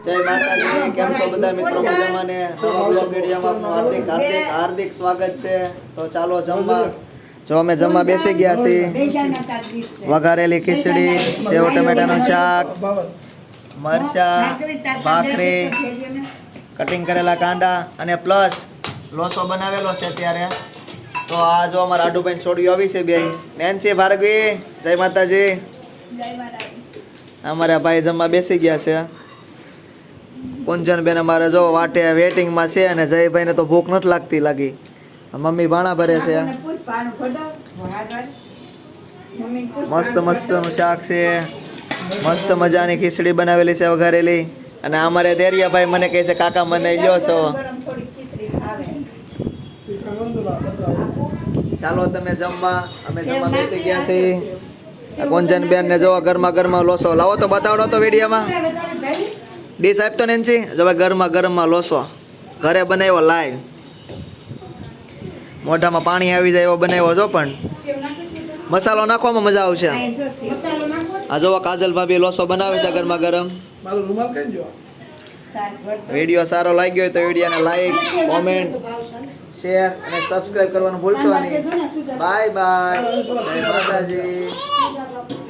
જય માતાજી, કેમ છો બધા મિત્રો? મજામાં ને? નવા બ્લોગ વિડીયોમાં આપનું હાર્દિક સ્વાગત છે. તો ચાલો જમવા. જો અમે જમવા બેસી ગયા છીએ. વઘારેલી ખીચડી, સેવ ટમેટાનું શાક, મરચા, ભાખરી, કટિંગ કરેલા કાંદા અને પ્લસ લોચો બનાવેલો છે ત્યારે. તો આ જો અમારા આડુભાઈ છોડ્યું આવી છે બે નેનસી ભારગવી. જય માતાજી. અમારા ભાઈ જમવા બેસી ગયા છે. કુંજનબેન અમારે જો વાટે વેટિંગમાં છે અને જયભાઈને તો ભૂખ નથી લાગતી લાગી. મમ્મી ભાણા ભરે છે. મસ્ત મસ્તનું શાક છે, મસ્ત મજાની ખીચડી બનાવેલી છે વઘારેલી. અને અમારે દેરિયાભાઈ મને કહે છે કાકા મને લ્યો છો. ચાલો તમે જમવા. અમે જમવા બેસી ગયા છીએ. કુંજનબેન ને જો ગરમા ગરમા લોસો લાવો તો બતાવડો તો વિડીયોમાં. ડીશ આપતો નેન્સી જો ગરમા ગરમમાં લોસો ઘરે બનાવ્યો લાઈવ. મોઢામાં પાણી આવી જાય એવો બનાવ્યો છો. પણ મસાલો નાખવામાં મજા આવશે. આ જોવો કાજલ ભાભી લોસો બનાવે છે ગરમા ગરમ. વિડીયો સારો લાગ્યો હોય તો વિડીયોને લાઈક, કોમેન્ટ, શેર અને સબસ્ક્રાઇબ કરવાનું ભૂલતો નહીં. Bye bye. જય માતાજી.